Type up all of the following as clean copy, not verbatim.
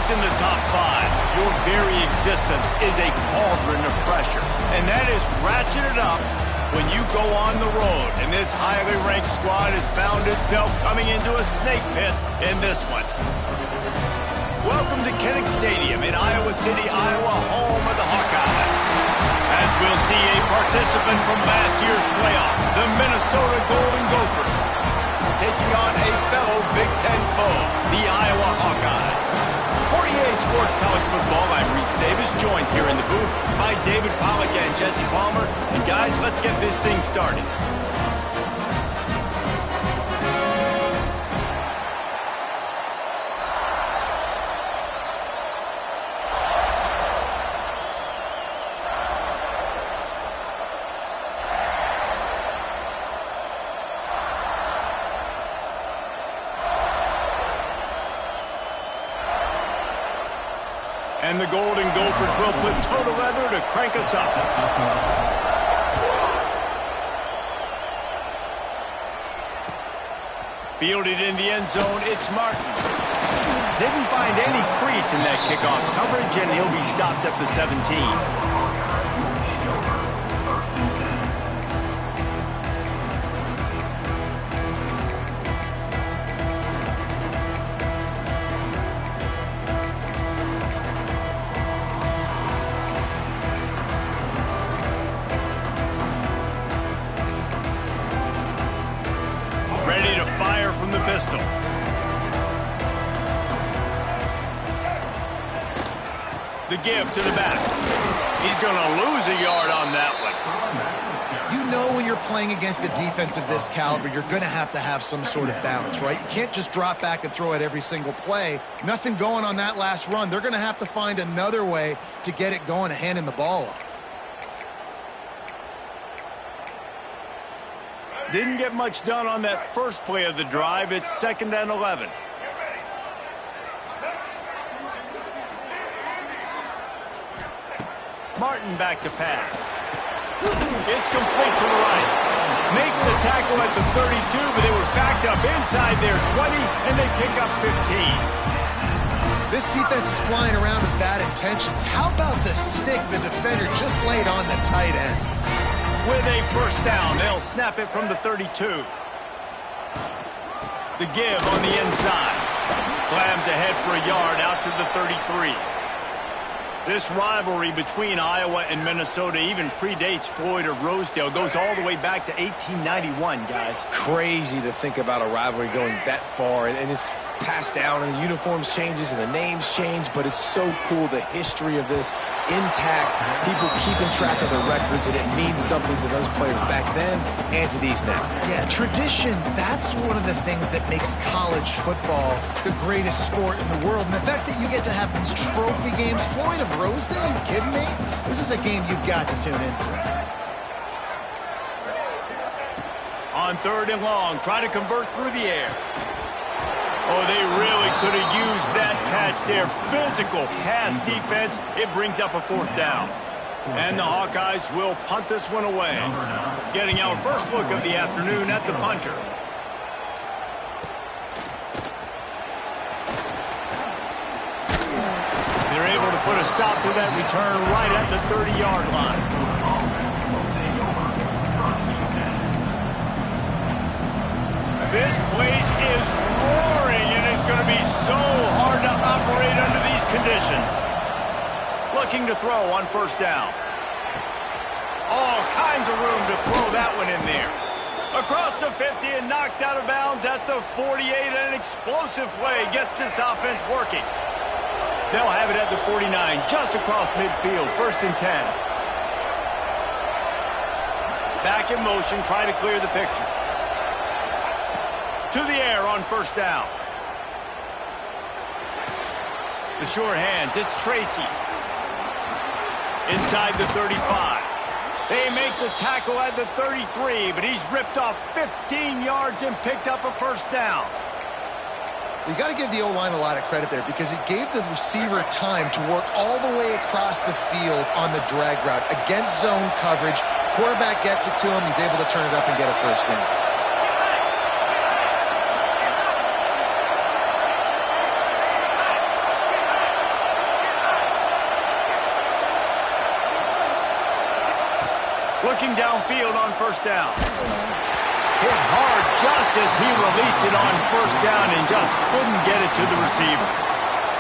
Ranked in the top 5, your very existence is a cauldron of pressure. And that is ratcheted up when you go on the road. And this highly ranked squad has found itself coming into a snake pit in this one. Welcome to Kinnick Stadium in Iowa City, Iowa, home of the Hawkeyes. As we'll see a participant from last year's playoff, the Minnesota Golden Gophers, taking on a fellow Big Ten foe, the Iowa Hawkeyes. 48 Sports College Football, I'm Reese Davis, joined here in the booth by David Pollack and Jesse Palmer. And guys, let's get this thing started. And the Golden Gophers will put toe to leather to crank us up. Fielded in the end zone, it's Martin. Didn't find any crease in that kickoff coverage, and he'll be stopped at the 17. Ready to fire from the pistol. The give to the back. He's going to lose a yard on that one. You know when you're playing against a defense of this caliber, you're going to have some sort of balance, right? You can't just drop back and throw it every single play. Nothing going on that last run. They're going to have to find another way to get it going and handing the ball off. Didn't get much done on that first play of the drive. It's 2nd and 11. Martin back to pass. It's complete to the right. Makes the tackle at the 32, but they were backed up inside their 20, and they pick up 15. This defense is flying around with bad intentions. How about the stick the defender just laid on the tight end? With a first down, they'll snap it from the 32. The give on the inside. Slams ahead for a yard out to the 33. This rivalry between Iowa and Minnesota even predates Floyd of Rosedale. Goes all the way back to 1891, guys. Crazy to think about a rivalry going that far, and it's passed down, and the uniforms changes and the names change, but it's so cool, the history of this intact, people keeping track of their records, and it means something to those players back then and to these now. Yeah, tradition, that's one of the things that makes college football the greatest sport in the world. And the fact that you get to have these trophy games, Floyd of Rosedale, you kidding me? This is a game you've got to tune into. On 3rd and long, try to convert through the air. Oh, they really could have used that catch there. Physical pass defense. It brings up a 4th down. And the Hawkeyes will punt this one away. Getting our first look of the afternoon at the punter. They're able to put a stop to that return right at the 30-yard line. This place is roaring, and it's going to be so hard to operate under these conditions. Looking to throw on 1st down. All kinds of room to throw that one in there. Across the 50 and knocked out of bounds at the 48. An explosive play gets this offense working. They'll have it at the 49, just across midfield, 1st and 10. Back in motion, try to clear the picture. To the air on 1st down. The sure hands, it's Tracy. Inside the 35. They make the tackle at the 33, but he's ripped off 15 yards and picked up a 1st down. You got to give the O-line a lot of credit there because it gave the receiver time to work all the way across the field on the drag route against zone coverage. Quarterback gets it to him. He's able to turn it up and get a 1st down. looking downfield on first down. Hit hard just as he released it on first down and just couldn't get it to the receiver.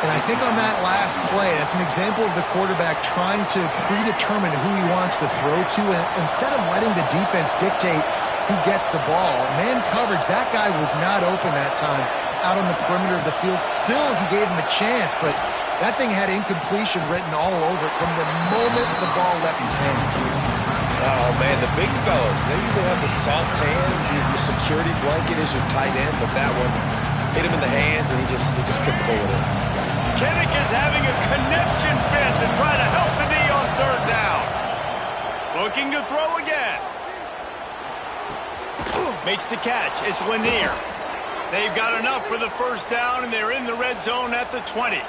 And I think on that last play, that's an example of the quarterback trying to predetermine who he wants to throw to, and instead of letting the defense dictate who gets the ball. Man coverage, that guy was not open that time out on the perimeter of the field. Still, he gave him a chance, but that thing had incompletion written all over it from the moment the ball left his hand. Oh, man, the big fellas, they usually have the soft hands. Your security blanket is your tight end, but that one hit him in the hands, and he just couldn't pull it in. Kinnick is having a connection fit to try to help the knee on third down. Looking to throw again. Makes the catch. It's Lanier. They've got enough for the first down, and they're in the red zone at the 20.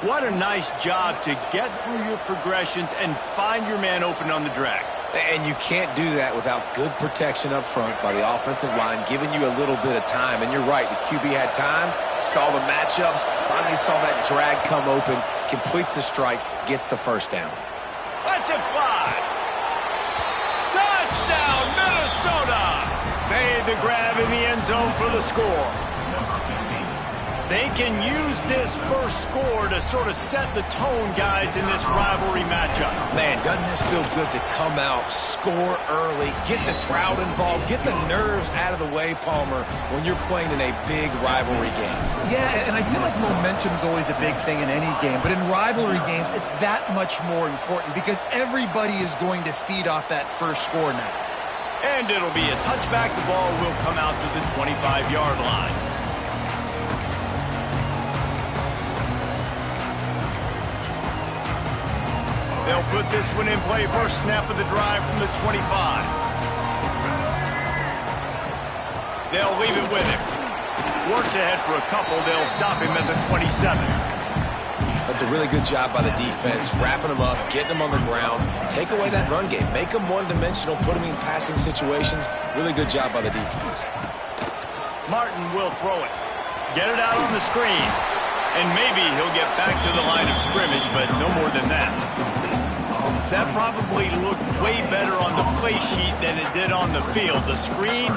What a nice job to get through your progressions and find your man open on the drag. And you can't do that without good protection up front by the offensive line, giving you a little bit of time. And you're right, the QB had time, saw the matchups, finally saw that drag come open, completes the strike, gets the first down. Let's it fly. Touchdown, Minnesota. Made the grab in the end zone for the score. They can use this first score to sort of set the tone, guys, in this rivalry matchup. Man, doesn't this feel good to come out, score early, get the crowd involved, get the nerves out of the way, Palmer, when you're playing in a big rivalry game? Yeah, and I feel like momentum is always a big thing in any game, but in rivalry games, it's that much more important because everybody is going to feed off that first score now. And it'll be a touchback. The ball will come out to the 25-yard line. They'll put this one in play. First snap of the drive from the 25. They'll leave it with him. Works ahead for a couple. They'll stop him at the 27. That's a really good job by the defense, wrapping them up, getting them on the ground. Take away that run game. Make them one-dimensional, put them in passing situations. Really good job by the defense. Martin will throw it. Get it out on the screen. And maybe he'll get back to the line of scrimmage, but no more than that. That probably looked way better on the play sheet than it did on the field. The screen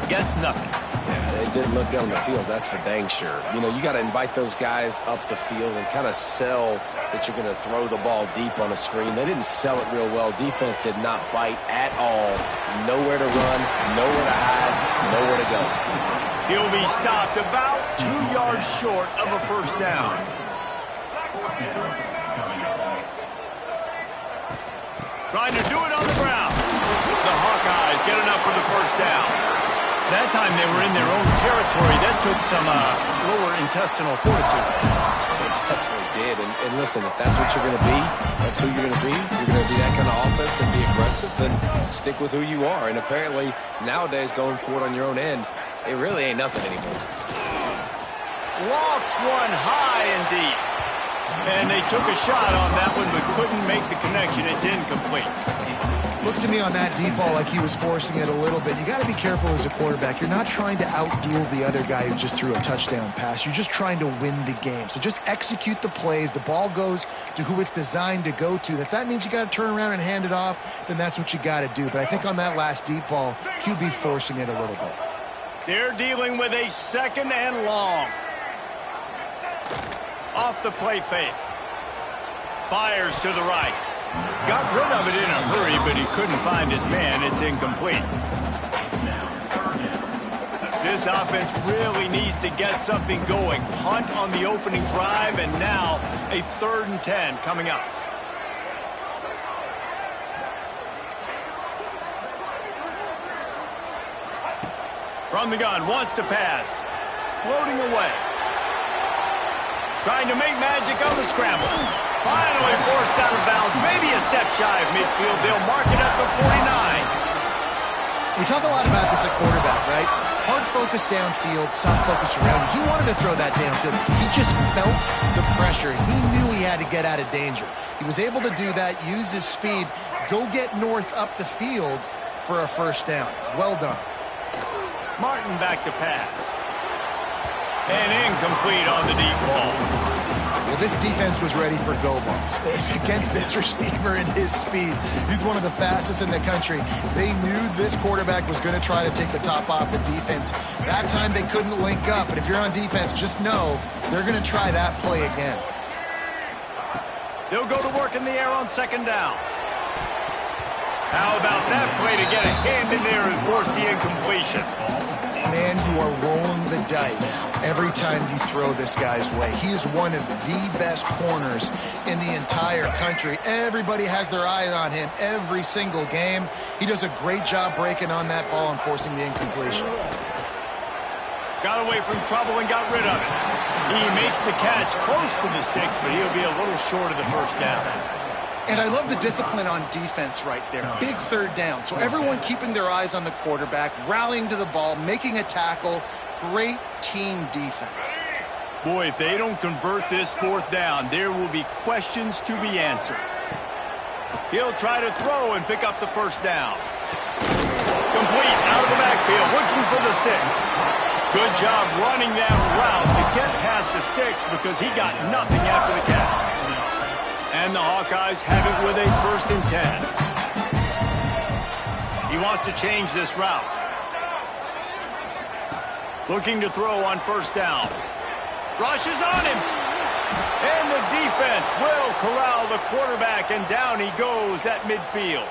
gets nothing. Yeah, it didn't look good on the field, that's for dang sure. You know, you got to invite those guys up the field and kind of sell that you're going to throw the ball deep on a screen. They didn't sell it real well. Defense did not bite at all. Nowhere to run, nowhere to hide, nowhere to go. He'll be stopped about 2 yards short of a first down. Trying to do it on the ground. The Hawkeyes get enough for the first down. That time they were in their own territory. That took some lower intestinal fortitude. It definitely did. And listen, if that's what you're going to be, that's who you're going to be. You're going to be that kind of offense and be aggressive, then stick with who you are. And apparently nowadays going for it on your own end, it really ain't nothing anymore. Lofts one high and deep. And they took a shot on that one, but couldn't make the connection. It's incomplete. Looks to me on that deep ball like he was forcing it a little bit. You got to be careful as a quarterback. You're not trying to outduel the other guy who just threw a touchdown pass. You're just trying to win the game. So just execute the plays. The ball goes to who it's designed to go to. And if that means you got to turn around and hand it off, then that's what you got to do. But I think on that last deep ball, QB forcing it a little bit. They're dealing with a second and long. Off the play fake. Fires to the right. Got rid of it in a hurry, but he couldn't find his man. It's incomplete. This offense really needs to get something going. Punt on the opening drive, and now a 3rd and 10 coming up. From the gun, wants to pass. Floating away. Trying to make magic on the scramble. Finally forced out of bounds. Maybe a step shy of midfield. They'll mark it at the 49. We talk a lot about this at quarterback, right? Hard focus downfield, soft focus around. He wanted to throw that downfield. He just felt the pressure. He knew he had to get out of danger. He was able to do that, use his speed, go get north up the field for a first down. Well done. Martin back to pass. And incomplete on the deep ball. Well, this defense was ready for go balls against this receiver and his speed. He's one of the fastest in the country. They knew this quarterback was going to try to take the top off the defense. That time they couldn't link up, but if you're on defense, just know they're going to try that play again. They'll go to work in the air on second down. How about that play to get a hand in there and force the incompletion? Man, you are rolling the dice every time you throw this guy's way. He is one of the best corners in the entire country. Everybody has their eye on him every single game. He does a great job breaking on that ball and forcing the incompletion. Got away from trouble and got rid of it. He makes the catch close to the sticks, but he'll be a little short of the first down. And I love the discipline on defense right there. Big third down. So everyone keeping their eyes on the quarterback, rallying to the ball, making a tackle. Great team defense. Boy, if they don't convert this fourth down, there will be questions to be answered. He'll try to throw and pick up the first down. Complete out of the backfield, looking for the sticks. Good job running that route to get past the sticks because he got nothing after the catch. And the Hawkeyes have it with a 1st and 10. He wants to change this route. Looking to throw on first down. Rushes on him. And the defense will corral the quarterback, and down he goes at midfield.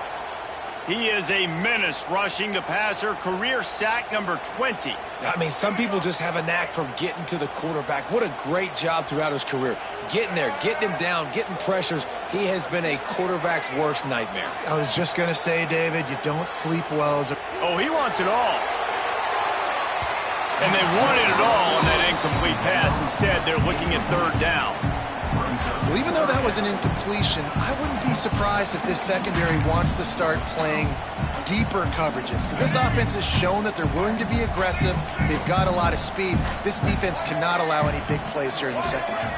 He is a menace rushing the passer. Career sack number 20. I mean, some people just have a knack for getting to the quarterback. What a great job throughout his career. Getting there, getting him down, getting pressures. He has been a quarterback's worst nightmare. I was just going to say, David, you don't sleep well as a... Oh, he wants it all. And they wanted it all on that incomplete pass. Instead, they're looking at third down. Well, even though that was an incompletion, I wouldn't be surprised if this secondary wants to start playing deeper coverages, because this offense has shown that they're willing to be aggressive. They've got a lot of speed. This defense cannot allow any big plays here in the second half.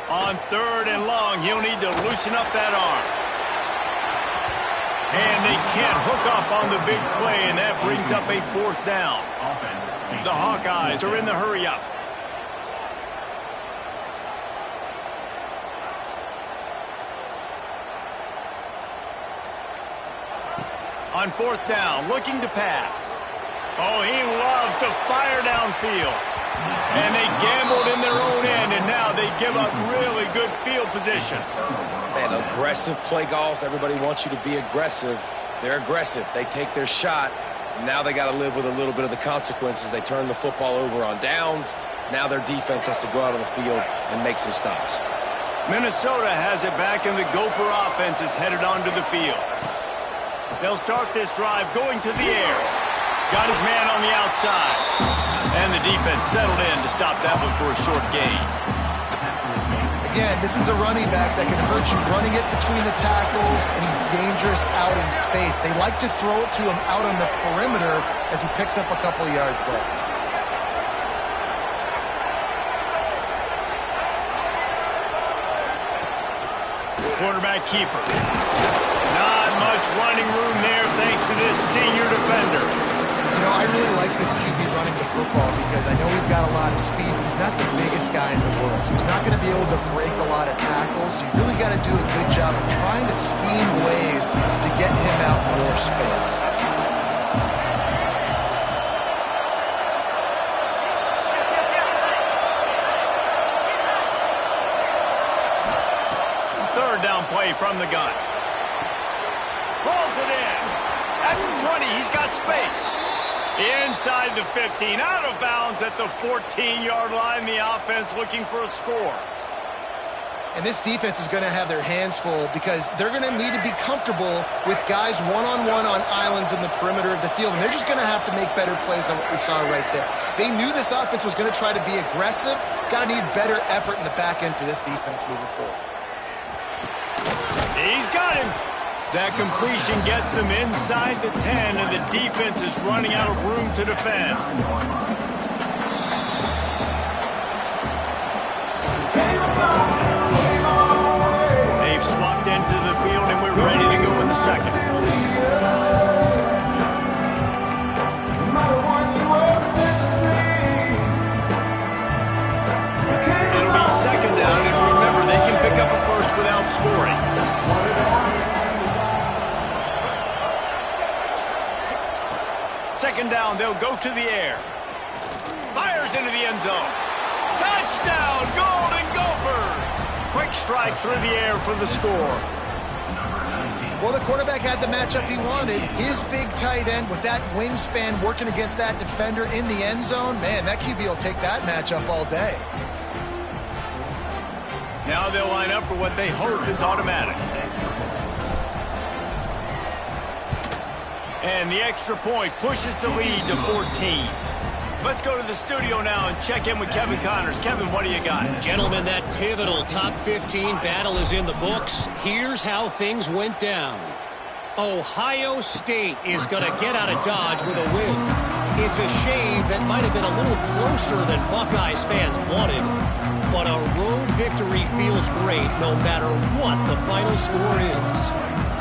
On third and long, he'll need to loosen up that arm. And they can't hook up on the big play, and that brings up a 4th down. The Hawkeyes are in the hurry-up. On 4th down, looking to pass. Oh, he loves to fire downfield. And they gambled in their own end, and now they give up really good field position. Man, aggressive play calls. Everybody wants you to be aggressive. They're aggressive. They take their shot. Now they got to live with a little bit of the consequences. They turn the football over on downs. Now their defense has to go out on the field and make some stops. Minnesota has it back, and the Gopher offense is headed onto the field. They'll start this drive going to the air. Got his man on the outside. And the defense settled in to stop that one for a short gain. Again, this is a running back that can hurt you running it between the tackles, and he's dangerous out in space. They like to throw it to him out on the perimeter as he picks up a couple of yards there. Quarterback keeper. Not much running room there thanks to this senior defender. You know, I really like this QB running the football because I know he's got a lot of speed. He's not the biggest guy in the world, so he's not going to be able to break a lot of tackles. So you really got to do a good job of trying to scheme ways to get him out more space. Third down play from the gun. Pulls it in. That's a 20. He's got space. Inside the 15, out of bounds at the 14-yard line. The offense looking for a score. And this defense is going to have their hands full because they're going to need to be comfortable with guys one-on-one on islands in the perimeter of the field. And they're just going to have to make better plays than what we saw right there. They knew this offense was going to try to be aggressive. Got to need better effort in the back end for this defense moving forward. He's got him. That completion gets them inside the 10, and the defense is running out of room to defend. They've swapped into the field, and we're ready to go in the second. Second down, they'll go to the air. Fires into the end zone. Touchdown, Golden Gophers! Quick strike through the air for the score. Well, the quarterback had the matchup he wanted. His big tight end with that wingspan working against that defender in the end zone. Man, that QB will take that matchup all day. Now they'll line up for what they hope is automatic. And the extra point pushes the lead to 14. Let's go to the studio now and check in with Kevin Connors. Kevin, what do you got? Gentlemen, that pivotal top 15 battle is in the books. Here's how things went down. Ohio State is going to get out of Dodge with a win. It's a shave that might have been a little closer than Buckeyes fans wanted, but a road victory feels great no matter what the final score is.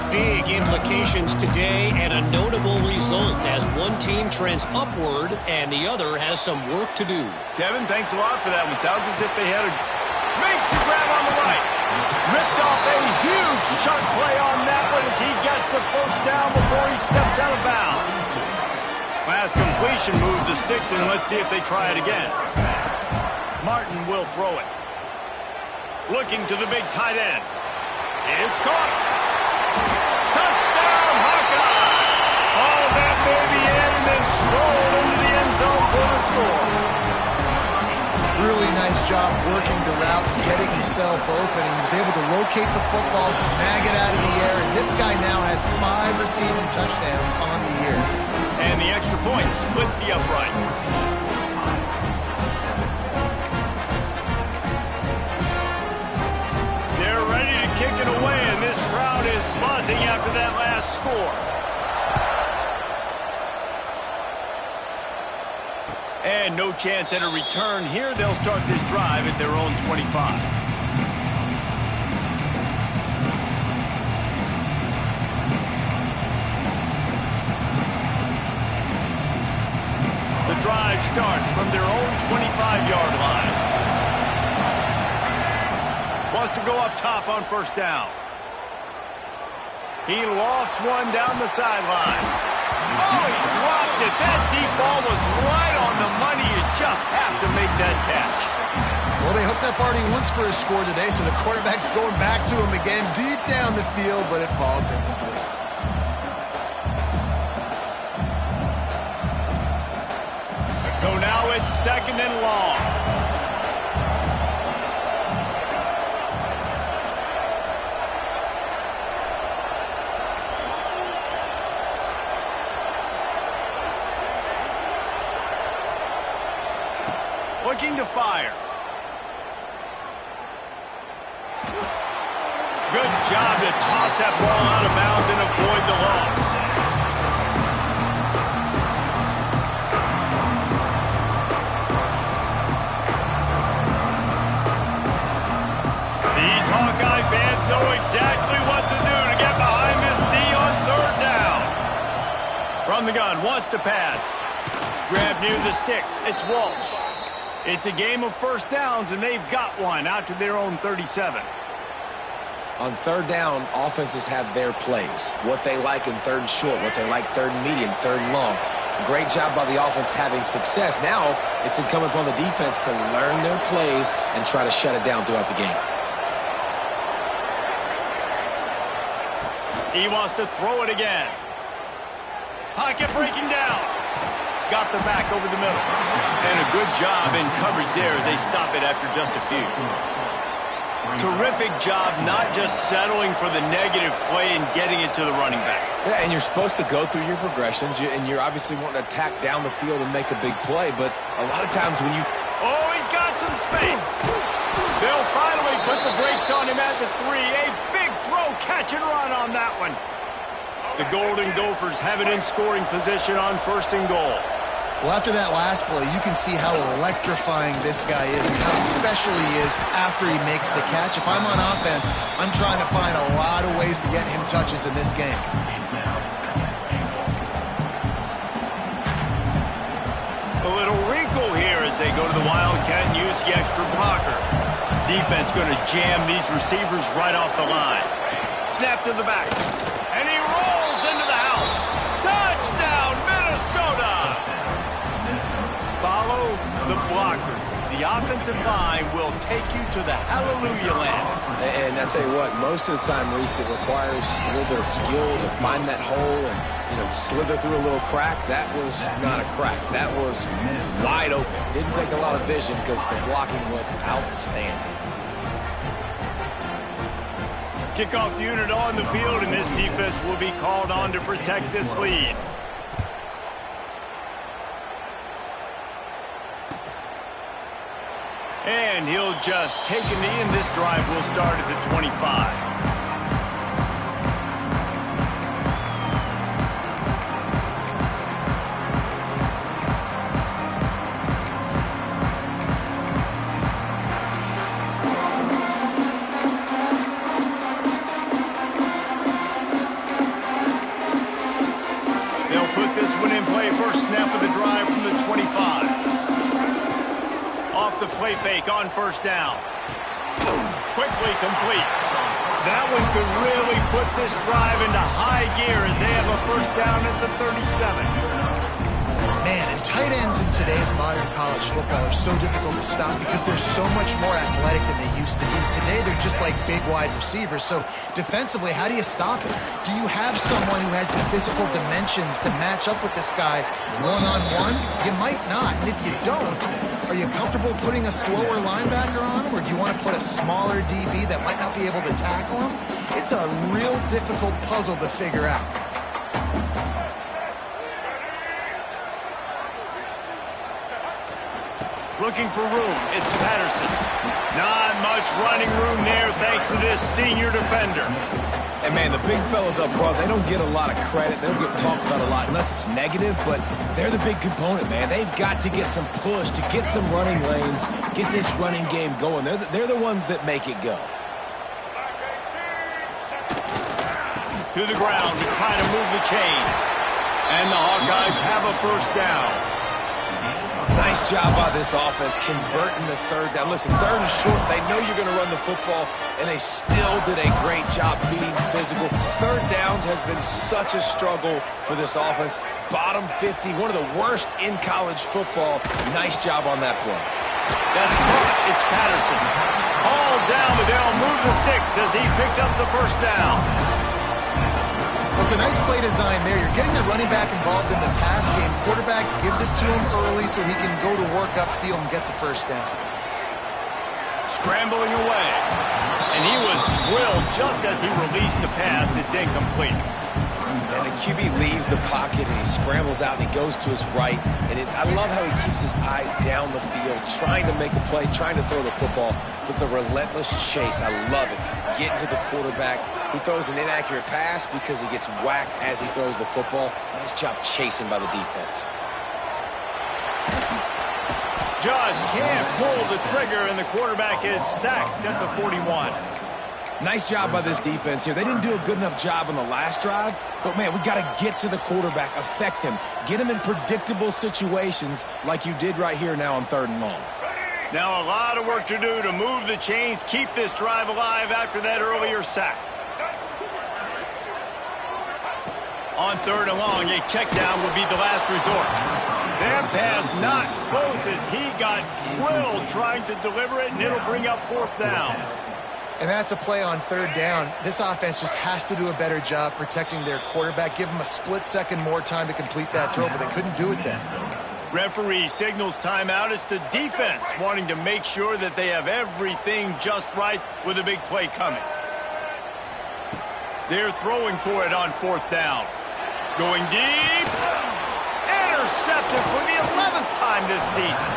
Big implications today and a notable result as one team trends upward and the other has some work to do. Kevin, thanks a lot for that one. Sounds as if they had a... Makes the grab on the right. Ripped off a huge chunk play on that one as he gets the first down before he steps out of bounds. Last completion moved the sticks, and let's see if they try it again. Martin will throw it. Looking to the big tight end. It's caught. Touchdown, Hawkeye! All that baby in and then strolled into the end zone for the score. Really nice job working the route and getting himself open. He was able to locate the football, snag it out of the air, and this guy now has 5 receiving touchdowns on the year. And the extra point splits the uprights. They're ready to kick it away, and this crowd is buzzing after that last score. And no chance at a return here. They'll start this drive at their own 25. The drive starts from their own 25-yard line. Wants to go up top on first down. He lofts one down the sideline. Oh, he dropped it. That deep ball was right on the money. You just have to make that catch. Well, they hooked up already once for a score today, so the quarterback's going back to him again deep down the field, but it falls incomplete. So now it's second and long. Looking to fire. Good job to toss that ball out of bounds and avoid the loss. These Hawkeye fans know exactly what to do to get behind this D on third down. From the gun, wants to pass. Grab near the sticks. It's Walsh. It's a game of first downs, and they've got one out to their own 37. On third down, offenses have their plays. What they like in third and short, what they like third and medium, third and long. Great job by the offense having success. Now it's incumbent upon the defense to learn their plays and try to shut it down throughout the game. He wants to throw it again. Pocket breaking down. Got the back over the middle. And a good job in coverage there as they stop it after just a few. Terrific job not just settling for the negative play and getting it to the running back. Yeah, and you're supposed to go through your progressions, and you're obviously wanting to attack down the field and make a big play, but a lot of times when you... Oh, he's got some space. They'll finally put the brakes on him at the 3. A big throw, catch and run on that one. The Golden Gophers have it in scoring position on first and goal. Well, after that last play, you can see how electrifying this guy is and how special he is after he makes the catch. If I'm on offense, I'm trying to find a lot of ways to get him touches in this game. A little wrinkle here as they go to the Wildcat and use the extra blocker. Defense going to jam these receivers right off the line. Snap to the back. And he rolls into the house. Touchdown, Minnesota! defensive line will take you to the hallelujah land. And I tell you what, most of the time, Reese, it requires a little bit of skill to find that hole and, slither through a little crack. That was not a crack. That was wide open. Didn't take a lot of vision because the blocking was outstanding. Kickoff unit on the field, and this defense will be called on to protect this lead. And he'll just take a knee, and this drive will start at the 25. They'll put this one in play. First snap of the drive from the 25. Off the play fake on first down. Quickly complete. That one could really put this drive into high gear as they have a first down at the 37. Man, and tight ends in today's modern college football are so difficult to stop because they're so much more athletic than they used to be. Today, they're just like big wide receivers. So defensively, how do you stop it? Do you have someone who has the physical dimensions to match up with this guy one-on-one? You might not. And if you don't, are you comfortable putting a slower linebacker on him, or do you want to put a smaller DB that might not be able to tackle him? It's a real difficult puzzle to figure out. Looking for room, it's Patterson. Not much running room there thanks to this senior defender. And, man, the big fellas up front, they don't get a lot of credit. They don't get talked about a lot unless it's negative, but they're the big component, man. They've got to get some push, to get some running lanes, get this running game going. They're the ones that make it go. To the ground to try to move the chains. And the Hawkeyes have a first down. Nice job by this offense converting the third down. Listen, third and short, they know you're going to run the football, and they still did a great job being physical. Third downs has been such a struggle for this offense. Bottom 50, one of the worst in college football. Nice job on that play. That's caught. It's Patterson. All down, but they'll move the sticks as he picks up the first down. Well, it's a nice play design there. You're getting the running back involved in the pass game. Quarterback gives it to him early so he can go to work upfield and get the first down. Scrambling away. And he was drilled just as he released the pass. It's incomplete. And the QB leaves the pocket and he scrambles out and he goes to his right. And I love how he keeps his eyes down the field, trying to make a play, trying to throw the football, but the relentless chase. I love it. Getting to the quarterback. He throws an inaccurate pass because he gets whacked as he throws the football. Nice job chasing by the defense. Just can't pull the trigger, and the quarterback is sacked at the 41. Nice job by this defense here. They didn't do a good enough job on the last drive, but, man, we got to get to the quarterback, affect him, get him in predictable situations like you did right here now on 3rd and long. Now a lot of work to do to move the chains, keep this drive alive after that earlier sack. On 3rd and long, a check down will be the last resort. That pass not close as he got drilled trying to deliver it, and it'll bring up 4th down. And that's a play on 3rd down. This offense just has to do a better job protecting their quarterback. Give them a split second more time to complete that throw, but they couldn't do it there. Referee signals timeout. It's the defense wanting to make sure that they have everything just right with a big play coming. They're throwing for it on 4th down. Going deep. Intercepted for the 11th time this season.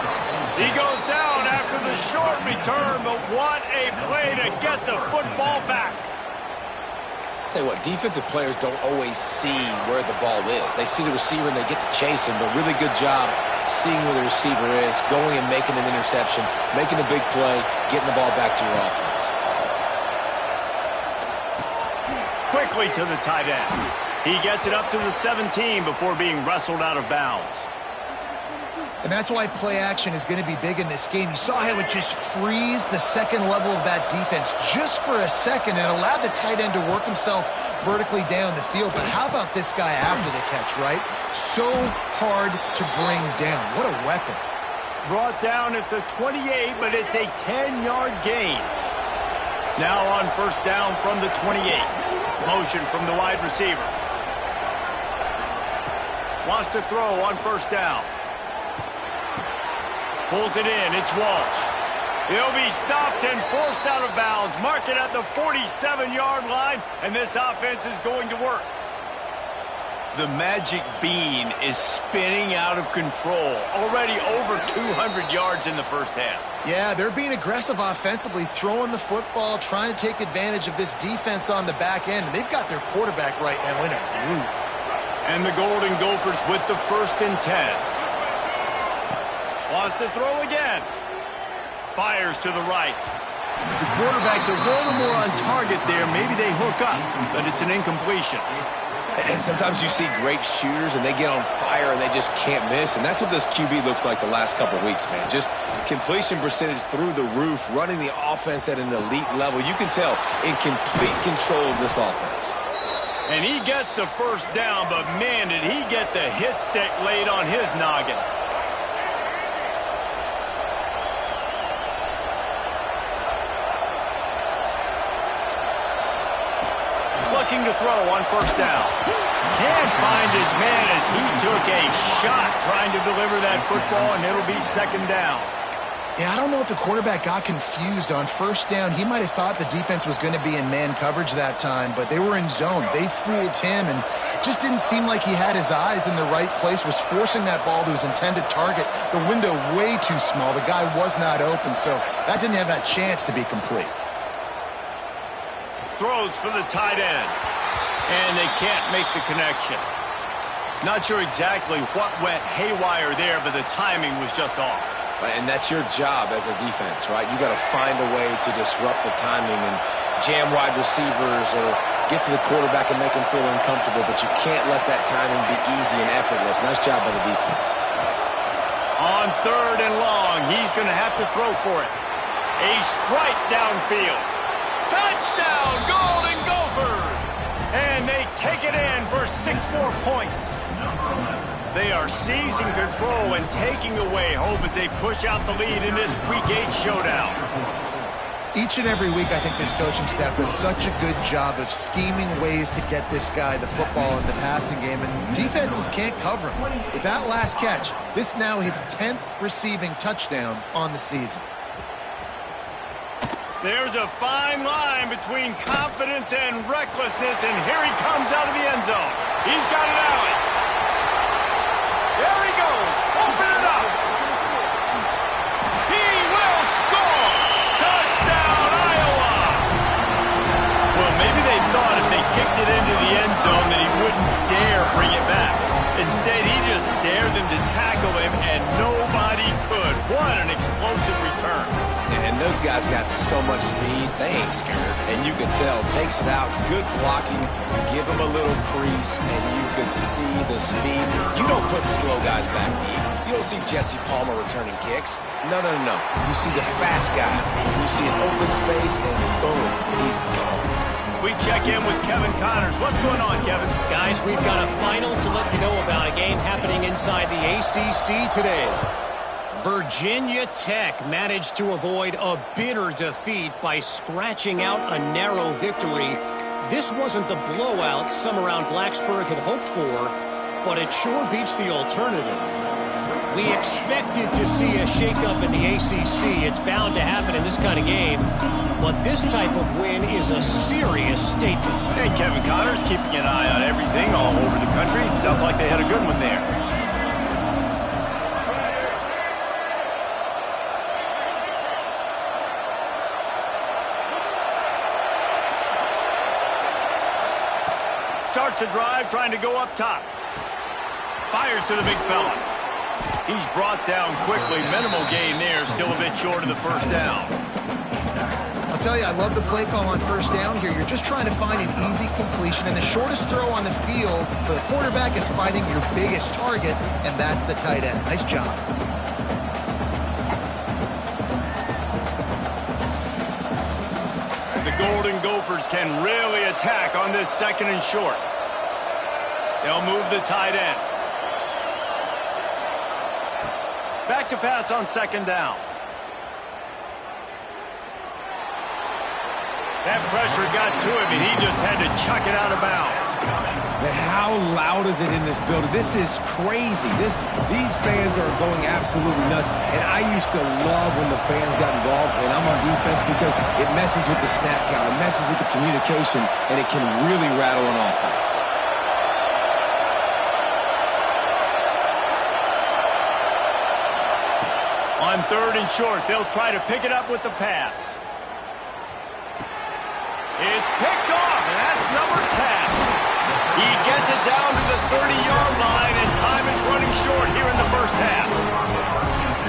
He goes down after the short return, but what a play to get the football back. Tell you what, defensive players don't always see where the ball is. They see the receiver and they get to chase him, but really good job seeing where the receiver is, going and making an interception, making a big play, getting the ball back to your offense. Quickly to the tight end. He gets it up to the 17 before being wrestled out of bounds. And that's why play action is going to be big in this game. You saw how it just frees the second level of that defense just for a second and allowed the tight end to work himself vertically down the field. But how about this guy after the catch, right? So hard to bring down. What a weapon. Brought down at the 28, but it's a 10-yard gain. Now on first down from the 28. Motion from the wide receiver. Wants to throw on first down. Pulls it in. It's Walsh. He'll be stopped and forced out of bounds. Mark it at the 47-yard line, and this offense is going to work. The magic bean is spinning out of control. Already over 200 yards in the first half. Yeah, they're being aggressive offensively, throwing the football, trying to take advantage of this defense on the back end. And they've got their quarterback right now in a groove. And the Golden Gophers with the 1st and 10. Wants to throw again. Fires to the right. The quarterback's a little more on target there. Maybe they hook up, but it's an incompletion. And sometimes you see great shooters and they get on fire and they just can't miss. And that's what this QB looks like the last couple weeks, man. Just completion percentage through the roof, running the offense at an elite level. You can tell in complete control of this offense. And he gets the first down, but man, did he get the hit stick laid on his noggin. Looking to throw on first down. Can't find his man as he took a shot trying to deliver that football, and it'll be second down. Yeah, I don't know if the quarterback got confused on first down. He might have thought the defense was going to be in man coverage that time, but they were in zone. They fooled him and just didn't seem like he had his eyes in the right place, was forcing that ball to his intended target. The window way too small. The guy was not open, so that didn't have that chance to be complete. Throws for the tight end, and they can't make the connection. Not sure exactly what went haywire there, but the timing was just off. And that's your job as a defense, right? You got to find a way to disrupt the timing and jam wide receivers or get to the quarterback and make him feel uncomfortable, but you can't let that timing be easy and effortless. Nice job by the defense. On 3rd and long, he's going to have to throw for it. A strike downfield. Touchdown, Golden Gophers! And they take it in for 6 more points. They are seizing control and taking away hope as they push out the lead in this Week 8 showdown. Each and every week, I think this coaching staff does such a good job of scheming ways to get this guy the football in the passing game, and defenses can't cover him. With that last catch, this now his 10th receiving touchdown on the season. There's a fine line between confidence and recklessness, and here he comes out of the end zone. He's got it out. There he goes. Open it up. He will score. Touchdown, Iowa. Well, maybe they thought if they kicked it into the end zone that he wouldn't dare bring it back. Instead, he just dared them to tackle him, and nobody could. What an explosive return. And those guys got so much speed, they ain't scared. And you can tell, takes it out, good blocking, give them a little crease, and you can see the speed. You don't put slow guys back deep. You don't see Jesse Palmer returning kicks. No. You see the fast guys. You see an open space, and boom, he's gone. We check in with Kevin Connors. What's going on, Kevin? Guys, we've got a final to let you know about, a game happening inside the ACC today. Virginia Tech managed to avoid a bitter defeat by scratching out a narrow victory. This wasn't the blowout some around Blacksburg had hoped for, but it sure beats the alternative. We expected to see a shakeup in the ACC. It's bound to happen in this kind of game, but this type of win is a serious statement. And Kevin Connors keeping an eye on everything all over the country. Sounds like they had a good one there. Starts a drive, trying to go up top. Fires to the big fella. He's brought down quickly. Minimal gain there. Still a bit short of the first down. I'll tell you, I love the play call on first down here. You're just trying to find an easy completion, and the shortest throw on the field for the quarterback is finding your biggest target, and that's the tight end. Nice job. The Golden Gophers can really attack on this 2nd and short. They'll move the tight end. Back to pass on second down. That pressure got to him, and he just had to chuck it out of bounds. Man, how loud is it in this building? This is crazy. These fans are going absolutely nuts. And I used to love when the fans got involved, and I'm on defense because it messes with the snap count. It messes with the communication, and it can really rattle an offense. On third and short, they'll try to pick it up with the pass. It's picked off, and that's number 10. He gets it down to the 30-yard line, and time is running short here in the first half.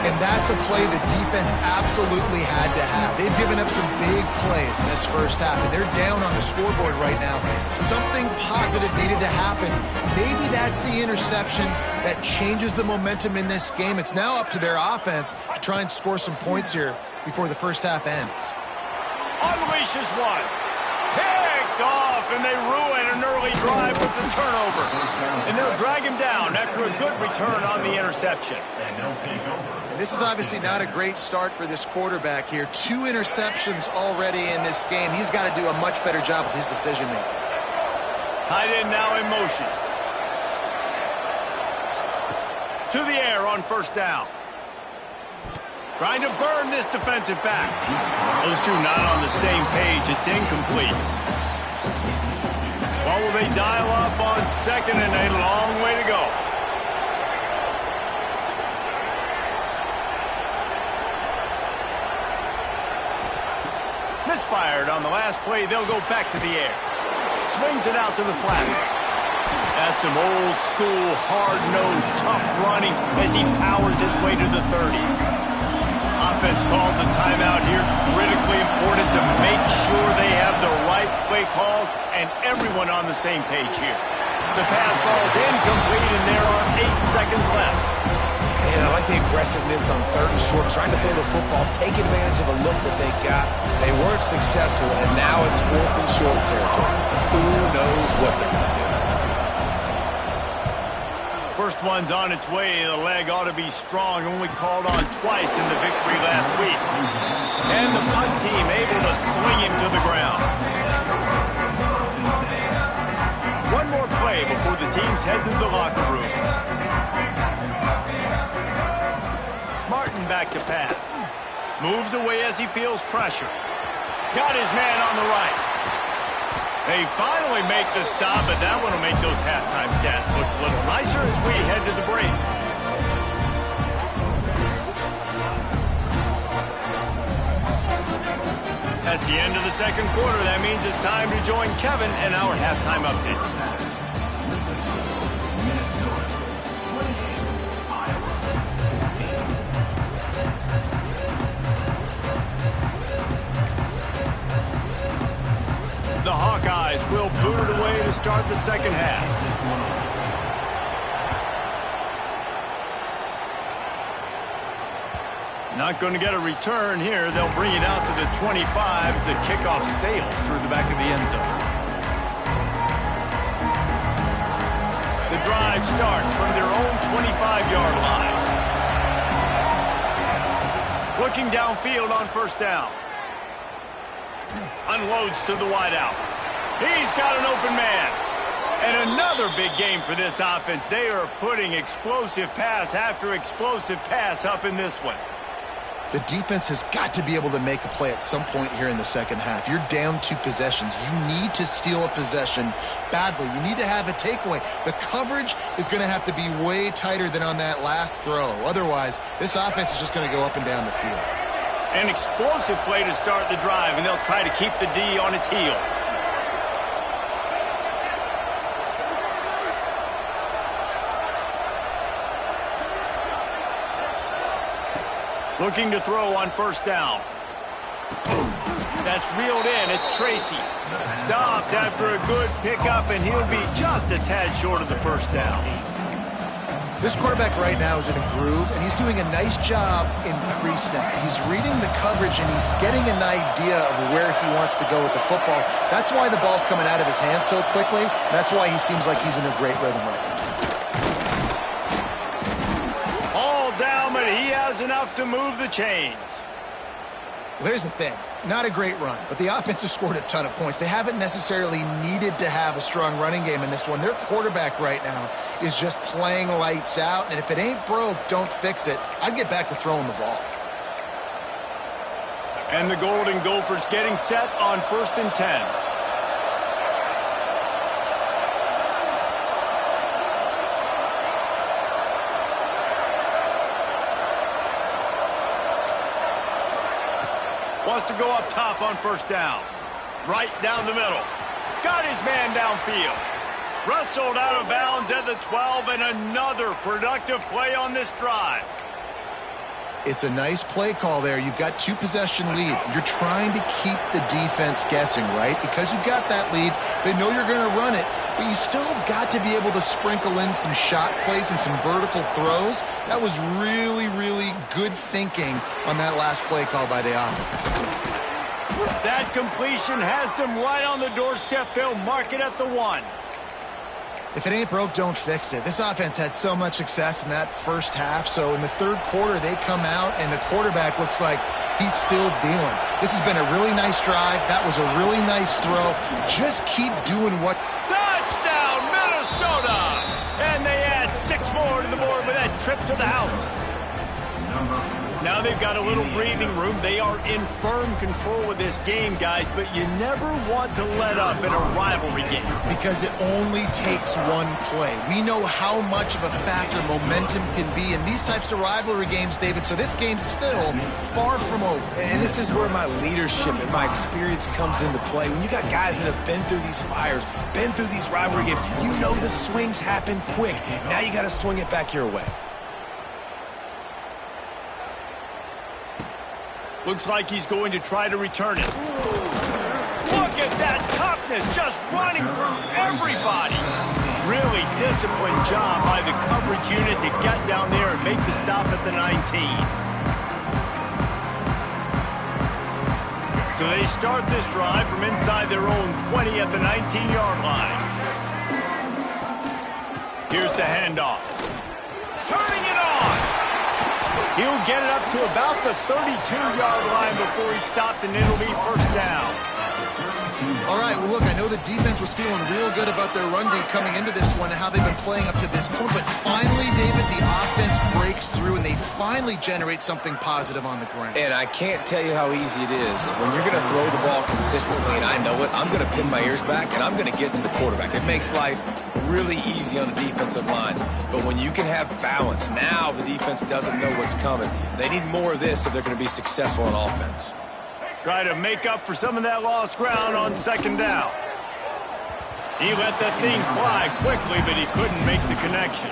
And that's a play the defense absolutely had to have. They've given up some big plays in this first half, and they're down on the scoreboard right now. Something positive needed to happen. Maybe that's the interception that changes the momentum in this game. It's now up to their offense to try and score some points here before the first half ends. Unleashes one. Picked off, and they ruin an early drive with the turnover. And they'll drag him down after a good return on the interception. And this is obviously not a great start for this quarterback here. 2 interceptions already in this game. He's got to do a much better job with his decision-making. Tight end now in motion. To the air on first down. Trying to burn this defensive back. Those two not on the same page. It's incomplete. Well, will they dial up on second, and a long way to go. Misfired on the last play. They'll go back to the air. Swings it out to the flat. That's some old school, hard-nosed, tough running as he powers his way to the 30. Offense calls a timeout here. Critically important to make sure they have the right play call and everyone on the same page here. The pass falls incomplete, and there are 8 seconds left. And I like the aggressiveness on third and short, trying to throw the football, take advantage of a look that they got. They weren't successful, and now it's fourth and short territory. Who knows what they're going to do? First one's on its way. The leg ought to be strong. Only called on twice in the victory last week. And the punt team able to swing him to the ground. One more play before the teams head to the locker rooms. Martin back to pass. Moves away as he feels pressure. Got his man on the right. They finally make the stop, but that one will make those halftime stats look a little nicer as we head to the break. That's the end of the second quarter. That means it's time to join Kevin in our halftime update. The Hawkeyes will boot it away to start the second half. Not going to get a return here. They'll bring it out to the 25 as the kickoff sails through the back of the end zone. The drive starts from their own 25-yard line. Looking downfield on first down. Unloads to the wideout. He's got an open man. And another big game for this offense. They are putting explosive pass after explosive pass up in this one. The defense has got to be able to make a play at some point here in the second half. You're down 2 possessions. You need to steal a possession badly. You need to have a takeaway. The coverage is going to have to be way tighter than on that last throw. Otherwise, this offense is just going to go up and down the field. An explosive play to start the drive, and they'll try to keep the D on its heels. Looking to throw on first down. That's reeled in. It's Tracy. Stopped after a good pickup, and he'll be just a tad short of the first down. This quarterback right now is in a groove, and he's doing a nice job in pre-snap. He's reading the coverage, and he's getting an idea of where he wants to go with the football. That's why the ball's coming out of his hands so quickly. That's why he seems like he's in a great rhythm right now. All down, but he was enough to move the chains. Well, here's the thing. Not a great run, but the offense has scored a ton of points. They haven't necessarily needed to have a strong running game in this one. Their quarterback right now is just playing lights out, and if it ain't broke, don't fix it. I'd get back to throwing the ball. And the Golden Gophers getting set on 1st and 10. Wants to go up top on 1st down. Right down the middle. Got his man downfield. Wrestled out of bounds at the 12, and another productive play on this drive. It's a nice play call there. You've got 2-possession lead. You're trying to keep the defense guessing, right? Because you've got that lead, they know you're going to run it, but you still have got to be able to sprinkle in some shot plays and some vertical throws. That was really, really good thinking on that last play call by the offense. That completion has them right on the doorstep. They'll mark it at the 1. If it ain't broke, don't fix it. This offense had so much success in that first half, so in the third quarter, they come out, and the quarterback looks like he's still dealing. This has been a really nice drive. That was a really nice throw. Just keep doing what... Touchdown, Minnesota! And they add 6 more to the board with that trip to the house. Now they've got a little breathing room. They are in firm control of this game, guys, but you never want to let up in a rivalry game. Because it only takes one play. We know how much of a factor momentum can be in these types of rivalry games, David, so this game's still far from over. And this is where my leadership and my experience comes into play. When you got guys that have been through these fires, been through these rivalry games, you know the swings happen quick. Now you got to swing it back your way. Looks like he's going to try to return it. Look at that toughness, just running through everybody. Really disciplined job by the coverage unit to get down there and make the stop at the 19. So they start this drive from inside their own 20 at the 19-yard line. Here's the handoff. Turning it on. He'll get it up to about the 32-yard line before he's stopped, and it'll be 1st down. All right, well, look, I know the defense was feeling real good about their run game coming into this one and how they've been playing up to this point, but finally, David, the offense breaks through, and they finally generate something positive on the ground. And I can't tell you how easy it is. When you're going to throw the ball consistently, and I know it, I'm going to pin my ears back, and I'm going to get to the quarterback. It makes life really easy on the defensive line. But when you can have balance, now the defense doesn't know what's coming. They need more of this if they're going to be successful on offense. Try to make up for some of that lost ground on 2nd down. He let that thing fly quickly, but he couldn't make the connection.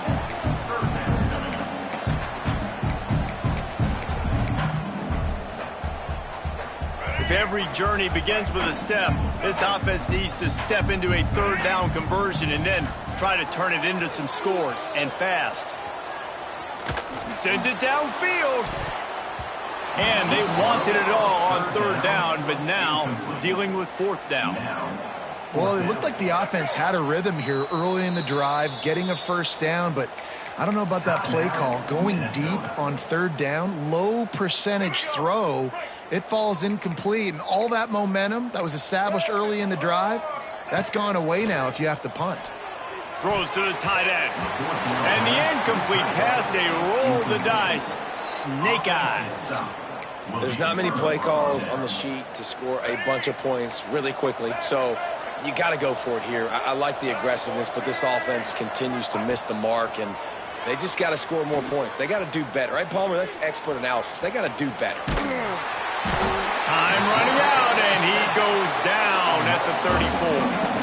If every journey begins with a step, this offense needs to step into a 3rd down conversion and then try to turn it into some scores, and fast. He sends it downfield. And they wanted it all on 3rd down, but now dealing with 4th down. Well, it looked like the offense had a rhythm here early in the drive, getting a 1st down, but I don't know about that play call. Going deep on 3rd down, low percentage throw, it falls incomplete, and all that momentum that was established early in the drive, that's gone away now if you have to punt. Throws to the tight end. And the incomplete pass, they roll the dice. Snake eyes. There's not many play calls on the sheet to score a bunch of points really quickly, so you got to go for it here. I like the aggressiveness, but this offense continues to miss the mark, and they just got to score more points. They got to do better, right, Palmer? That's expert analysis. They got to do better. Time running out, and he goes down at the 34.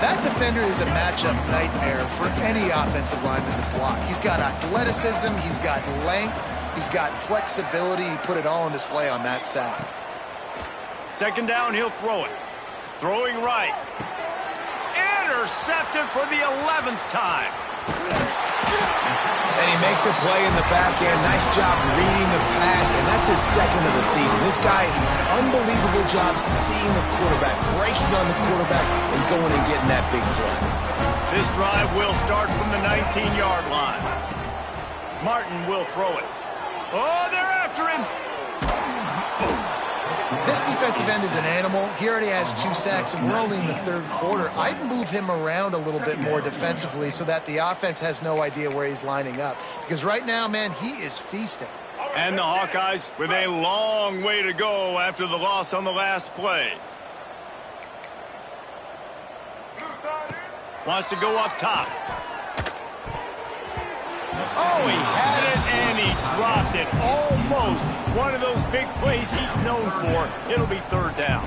That defender is a matchup nightmare for any offensive lineman to block. He's got athleticism, he's got length, he's got flexibility. He put it all on display on that sack. 2nd down, he'll throw it. Throwing right. Intercepted for the 11th time. And he makes a play in the back end. Nice job reading the pass, and that's his 2nd of the season. This guy, unbelievable job seeing the quarterback, breaking on the quarterback, and going and getting that big play. This drive will start from the 19-yard line. Martin will throw it. Oh, they're after him. This defensive end is an animal. He already has 2 sacks, and we're only in the 3rd quarter. I'd move him around a little bit more defensively so that the offense has no idea where he's lining up. Because right now, man, he is feasting. And the Hawkeyes with a long way to go after the loss on the last play. Wants to go up top. Oh, he had it, and he dropped it. Almost one of those big plays he's known for. It'll be 3rd down.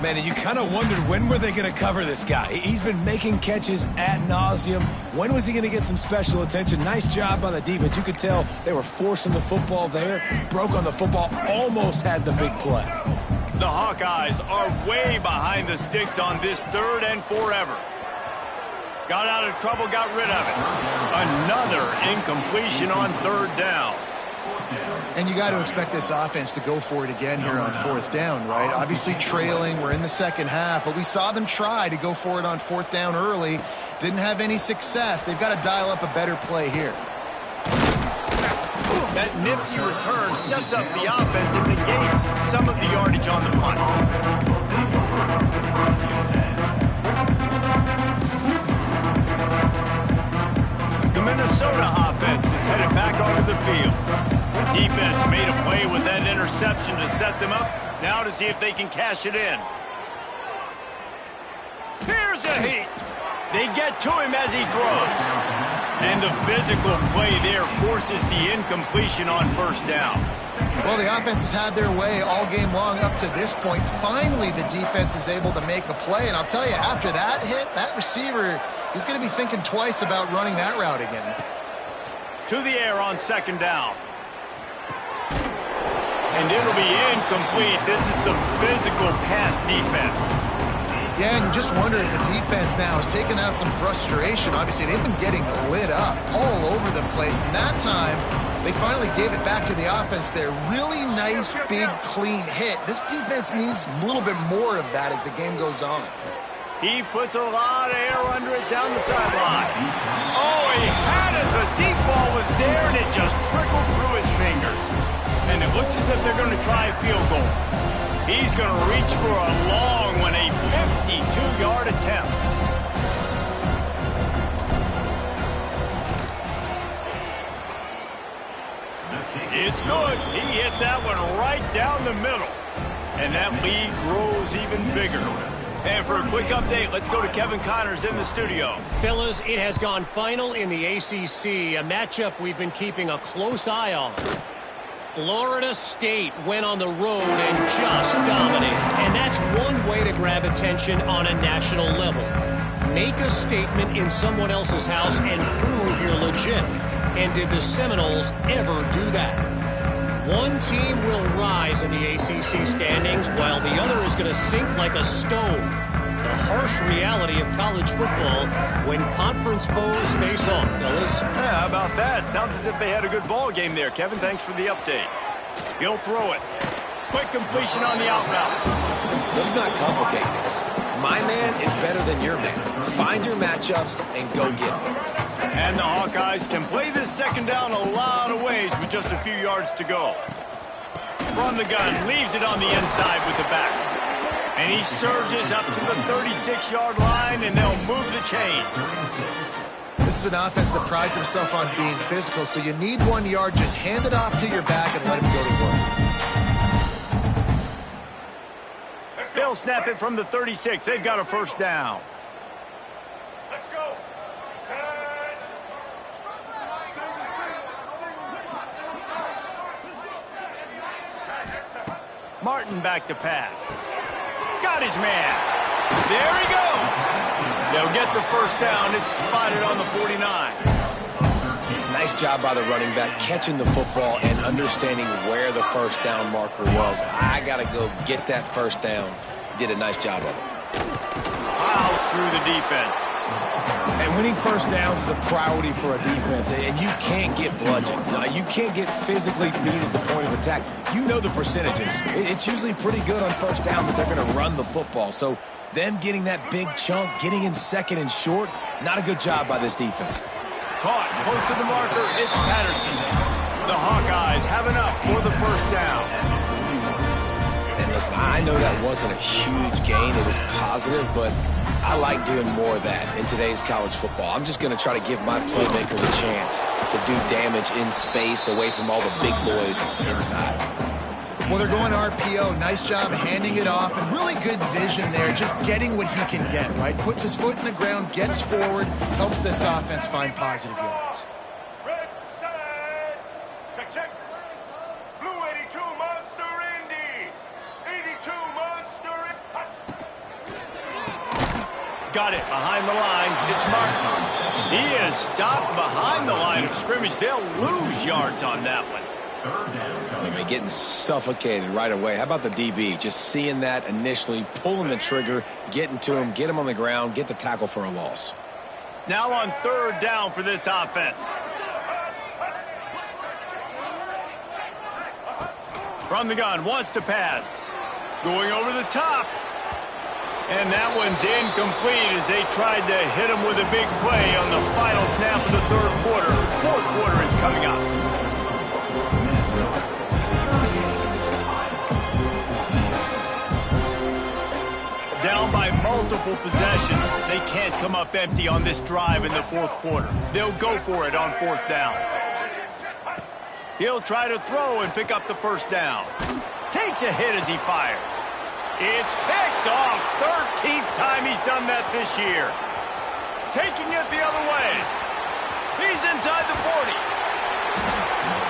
Man, and you kind of wondered when were they going to cover this guy. He's been making catches ad nauseum. When was he going to get some special attention? Nice job by the defense. You could tell they were forcing the football there. Broke on the football, almost had the big play. The Hawkeyes are way behind the sticks on this 3rd and forever. Got out of trouble, got rid of it. Another incompletion on 3rd down. And you got to expect this offense to go for it again here on 4th down, right? Obviously trailing, we're in the 2nd half, but we saw them try to go for it on 4th down early. Didn't have any success. They've got to dial up a better play here. That nifty return sets up the offense and negates some of the yardage on the punt. The Minnesota offense is headed back onto the field. The defense made a play with that interception to set them up. Now to see if they can cash it in. Here's a heat. They get to him as he throws. And the physical play there forces the incompletion on 1st down. Well, the offense has had their way all game long up to this point. Finally, the defense is able to make a play. And I'll tell you, after that hit, that receiver is going to be thinking twice about running that route again. To the air on 2nd down. And it'll be incomplete. This is some physical pass defense. Yeah, and you just wonder if the defense now is taking out some frustration. Obviously, they've been getting lit up all over the place. And that time, they finally gave it back to the offense there. Really nice, big, clean hit. This defense needs a little bit more of that as the game goes on. He puts a lot of air under it down the sideline. Oh, he had it. The deep ball was there, and it just trickled through his fingers. And it looks as if they're going to try a field goal. He's going to reach for a long one, a 52-yard attempt. It's good. He hit that one right down the middle. And that lead grows even bigger. And for a quick update, let's go to Kevin Connors in the studio. Fellas, it has gone final in the ACC, a matchup we've been keeping a close eye on. Florida State went on the road and just dominated. And that's one way to grab attention on a national level. Make a statement in someone else's house and prove you're legit. And did the Seminoles ever do that? One team will rise in the ACC standings while the other is going to sink like a stone. The harsh reality of college football when conference foes face off, fellas. Yeah, how about that? Sounds as if they had a good ball game there. Kevin, thanks for the update. He'll throw it. Quick completion on the out route. Let's not complicate this. My man is better than your man. Find your matchups and go get them. And the Hawkeyes can play this 2nd down a lot of ways with just a few yards to go. From the gun, leaves it on the inside with the back. And he surges up to the 36-yard line, and they'll move the chain. This is an offense that prides himself on being physical, so you need 1 yard. Just hand it off to your back and let him go to work. They'll snap it from the 36. They've got a 1st down. Let's go. Martin back to pass. Got his man. There he goes. They'll get the 1st down. It's spotted on the 49. Nice job by the running back, catching the football and understanding where the 1st down marker was. I got to go get that 1st down. He did a nice job of it. Plows through the defense. And winning 1st downs is a priority for a defense, and you can't get bludgeoned. You can't get physically beat at the point of attack. You know the percentages. It's usually pretty good on 1st down that they're going to run the football. So them getting that big chunk, getting in 2nd and short, not a good job by this defense. Caught, close to the marker, it's Patterson. The Hawkeyes have enough for the first down. And listen, I know that wasn't a huge gain. It was positive, but I like doing more of that in today's college football. I'm just going to try to give my playmakers a chance to do damage in space away from all the big boys inside. Well, they're going RPO. Nice job handing it off, and really good vision there, just getting what he can get, right? Puts his foot in the ground, gets forward, helps this offense find positive yards. Red side. Check, check. Blue 82 Monster Indy. 82 Monster Indy. Got it behind the line. It's Martin. He is stopped behind the line of scrimmage. They'll lose yards on that one. I mean, getting suffocated right away. How about the DB? Just seeing that initially, pulling the trigger, getting to him, get him on the ground, get the tackle for a loss. Now on third down for this offense. From the gun, wants to pass. Going over the top. And that one's incomplete as they tried to hit him with a big play on the final snap of the third quarter. Fourth quarter is coming up. Down by multiple possessions. They can't come up empty on this drive in the fourth quarter. They'll go for it on fourth down. He'll try to throw and pick up the first down. Takes a hit as he fires. It's picked off. 13th time he's done that this year. Taking it the other way. He's inside the 40.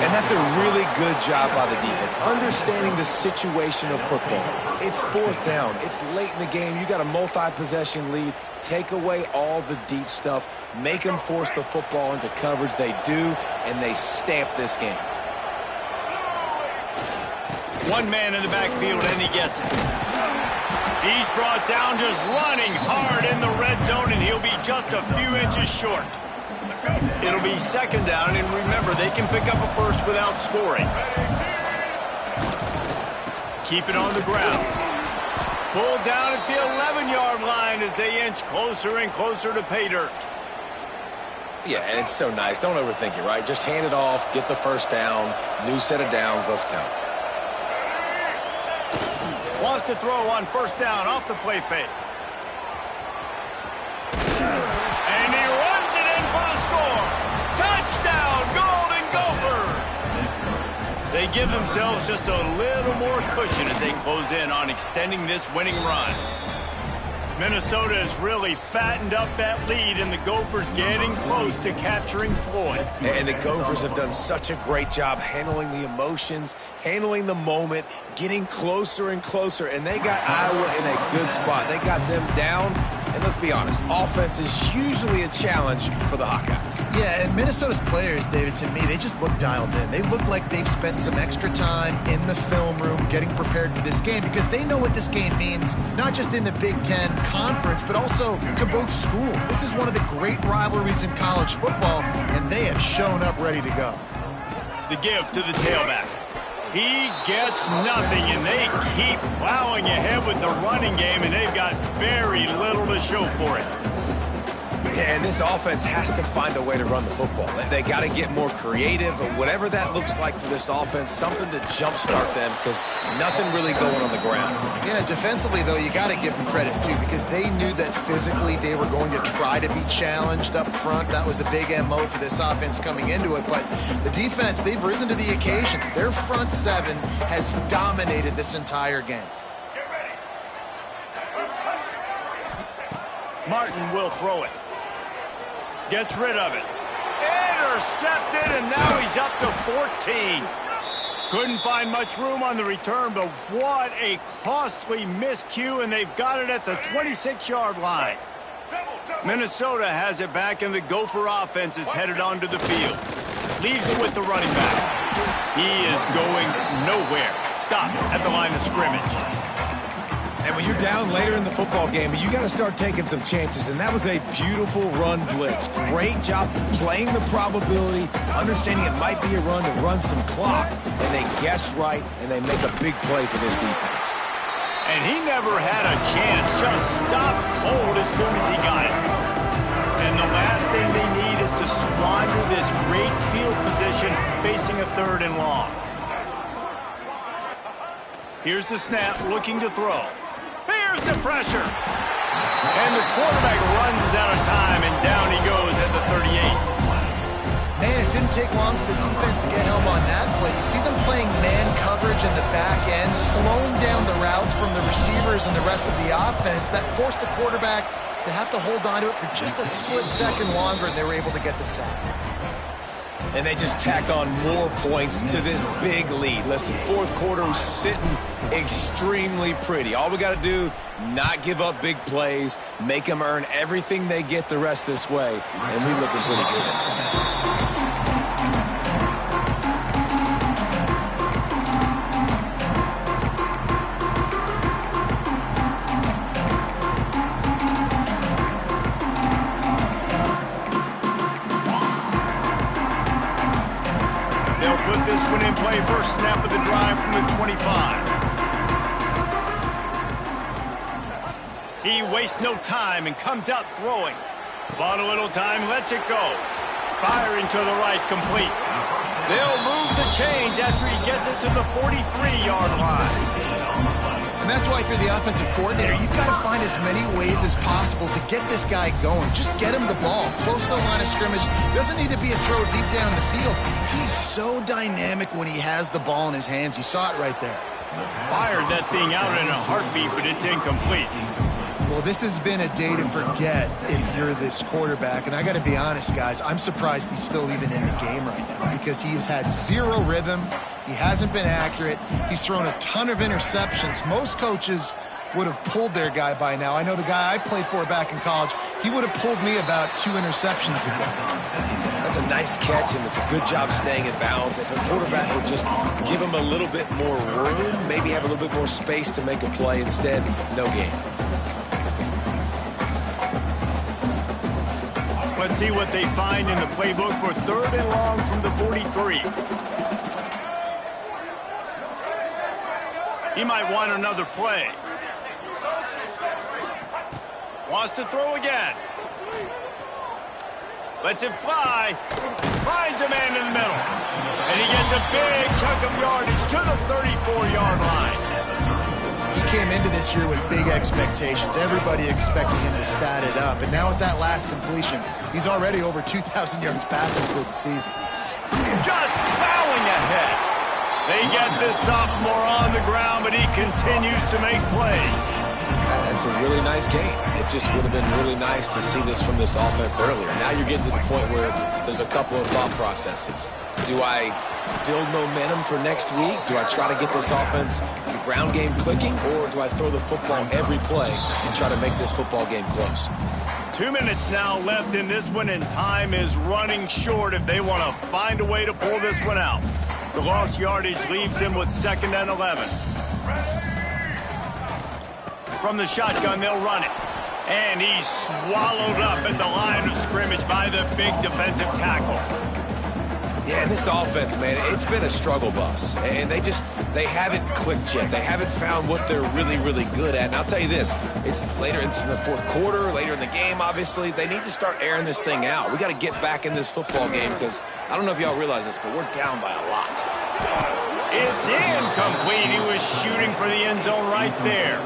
And that's a really good job by the defense, understanding the situation of football. It's fourth down. It's late in the game. You got a multi-possession lead. Take away all the deep stuff. Make them force the football into coverage. They do, and they stamp this game. One man in the backfield, and he gets it. He's brought down just running hard in the red zone, and he'll be just a few inches short. It'll be second down, and remember, they can pick up a first without scoring. Keep it on the ground. Pulled down at the 11-yard line as they inch closer and closer to pay dirt. Yeah, and it's so nice. Don't overthink it, right? Just hand it off, get the first down, new set of downs, let's go. Wants to throw on first down off the play fake. And he runs it in for the score. Touchdown, Golden Gophers! They give themselves just a little more cushion as they close in on extending this winning run. Minnesota has really fattened up that lead, and the Gophers getting close to capturing Floyd. And the Gophers have done such a great job handling the emotions, handling the moment, getting closer and closer, and they got Iowa in a good spot. They got them down, and let's be honest, offense is usually a challenge for the Hawkeyes. Yeah, and Minnesota's players, David, to me, they just look dialed in. They look like they've spent some extra time in the film room getting prepared for this game because they know what this game means, not just in the Big Ten Conference, but also to both schools. This is one of the great rivalries in college football, and they have shown up ready to go. The give to the tailback. He gets nothing, and they keep plowing ahead with the running game, and they've got very little to show for it. Yeah, and this offense has to find a way to run the football. They got to get more creative, but whatever that looks like for this offense, something to jumpstart them because nothing really going on the ground. Yeah, defensively, though, you got to give them credit, too, because they knew that physically they were going to try to be challenged up front. That was a big MO for this offense coming into it, but the defense, they've risen to the occasion. Their front seven has dominated this entire game. Martin will throw it. Gets rid of it. Intercepted, and now he's up to 14. Couldn't find much room on the return, but what a costly miscue, and they've got it at the 26-yard line. Minnesota has it back, and the Gopher offense is headed onto the field. Leaves it with the running back. He is going nowhere. Stop at the line of scrimmage. And when you're down later in the football game, you got to start taking some chances, and that was a beautiful run blitz. Great job playing the probability, understanding it might be a run to run some clock, and they guess right, and they make a big play for this defense. And he never had a chance, just stopped cold as soon as he got it. And the last thing they need is to squander this great field position formation, facing a 3rd and long. Here's the snap, looking to throw. Here's the pressure. And the quarterback runs out of time, and down he goes at the 38. Man, it didn't take long for the defense to get home on that play. You see them playing man coverage in the back end, slowing down the routes from the receivers and the rest of the offense. That forced the quarterback to have to hold on to it for just a split second longer, and they were able to get the sack. And they just tack on more points to this big lead. Listen, 4th quarter was sitting extremely pretty. All we got to do, not give up big plays, make them earn everything they get the rest this way, and we're looking pretty good. Put this one in play, first snap of the drive from the 25. He wastes no time and comes out throwing. Bought a little time, lets it go. Firing to the right, complete. They'll move the chains after he gets it to the 43-yard line. And that's why if you're the offensive coordinator, you've got to find as many ways as possible to get this guy going. Just get him the ball close to the line of scrimmage. Doesn't need to be a throw deep down the field. He's so dynamic when he has the ball in his hands. You saw it right there. Fired that thing out in a heartbeat, but it's incomplete. Well, this has been a day to forget if you're this quarterback. And I got to be honest, guys, I'm surprised he's still even in the game right now because he's had zero rhythm. He hasn't been accurate. He's thrown a ton of interceptions. Most coaches would have pulled their guy by now. I know the guy I played for back in college, he would have pulled me about 2 interceptions ago. That's a nice catch, and it's a good job staying in bounds. If a quarterback would just give him a little bit more room, maybe have a little bit more space to make a play, instead, no gain. Let's see what they find in the playbook for 3rd and long from the 43. He might want another play. Wants to throw again. Lets it fly. Finds a man in the middle. And he gets a big chunk of yardage to the 34-yard line. He came into this year with big expectations. Everybody expecting him to stat it up. And now with that last completion, he's already over 2,000 yards passing for the season. Just plowing ahead. They get this sophomore on the ground, but he continues to make plays. That's a really nice game. It just would have been really nice to see this from this offense earlier. Now you're getting to the point where there's a couple of thought processes. Do I build momentum for next week? Do I try to get this offense, the ground game clicking, or do I throw the football every play and try to make this football game close? 2 minutes now left in this one, and time is running short if they want to find a way to pull this one out. The lost yardage leaves him with 2nd and 11. From the shotgun, they'll run it. And he's swallowed up at the line of scrimmage by the big defensive tackle. Yeah, and this offense, man, it's been a struggle bus. And they haven't clicked yet. They haven't found what they're really, really good at. And I'll tell you this, it's in the 4th quarter, later in the game, obviously. They need to start airing this thing out. We got to get back in this football game because I don't know if y'all realize this, but we're down by a lot. It's incomplete. He was shooting for the end zone right there.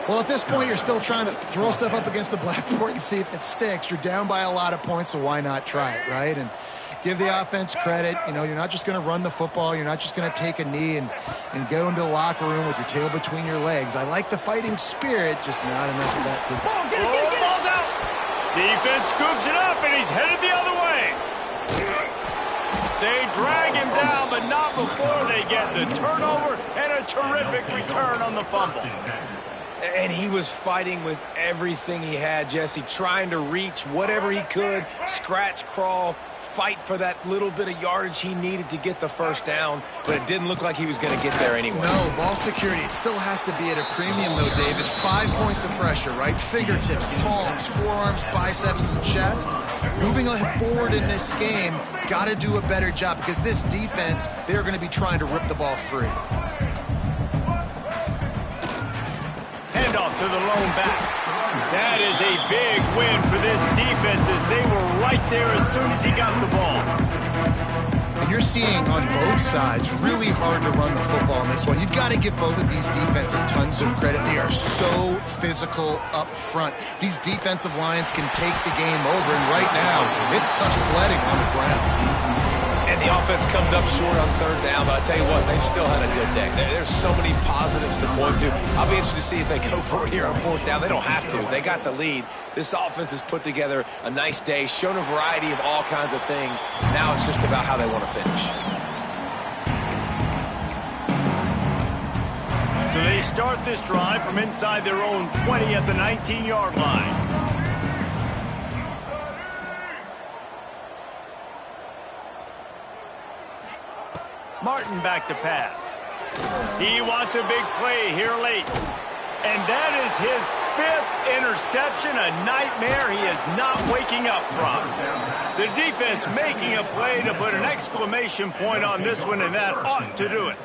Well, at this point, you're still trying to throw stuff up against the blackboard and see if it sticks. You're down by a lot of points, so why not try it, right? And give the offense credit. You know, you're not just going to run the football. You're not just going to take a knee and go into the locker room with your tail between your legs. I like the fighting spirit, just not enough of that to... Ball's out. Defense scoops it up, and he's headed the other way. They drag him down, but not before they get the turnover and a terrific return on the fumble. And he was fighting with everything he had, Jesse, trying to reach whatever he could, scratch, crawl, fight for that little bit of yardage he needed to get the first down, but it didn't look like he was going to get there anyway. No, ball security still has to be at a premium, though, David. 5 points of pressure, right? Fingertips, palms, forearms, biceps, and chest. Moving forward in this game, got to do a better job because this defense, they're going to be trying to rip the ball free. Handoff to the lone back. That is a big win for this defense as they were right there as soon as he got the ball. And you're seeing on both sides really hard to run the football in this one. You've got to give both of these defenses tons of credit. They are so physical up front. These defensive lines can take the game over, and right now it's tough sledding on the ground. And the offense comes up short on third down, but I tell you what, they've still had a good day. There's so many positives to point to. I'll be interested to see if they go for it here on fourth down. They don't have to. They got the lead. This offense has put together a nice day, shown a variety of all kinds of things. Now it's just about how they want to finish. So they start this drive from inside their own 20 at the 19-yard line. Martin back to pass. He wants a big play here late. And that is his 5th interception, a nightmare he is not waking up from. The defense making a play to put an exclamation point on this one, and that ought to do it.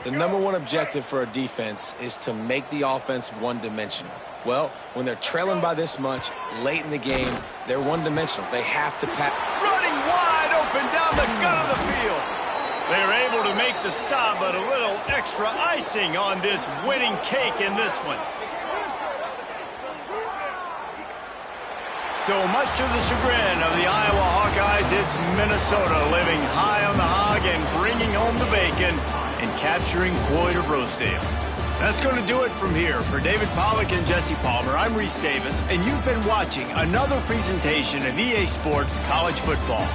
The number one objective for a defense is to make the offense one-dimensional. Well, when they're trailing by this much late in the game, they're one-dimensional. They have to pass. Running wide open down the gut of the field. They're able to make the stop, but a little extra icing on this winning cake in this one. So much to the chagrin of the Iowa Hawkeyes, it's Minnesota living high on the hog and bringing home the bacon and capturing Floyd of Rosedale. That's going to do it from here. For David Pollack and Jesse Palmer, I'm Reese Davis, and you've been watching another presentation of EA Sports College Football.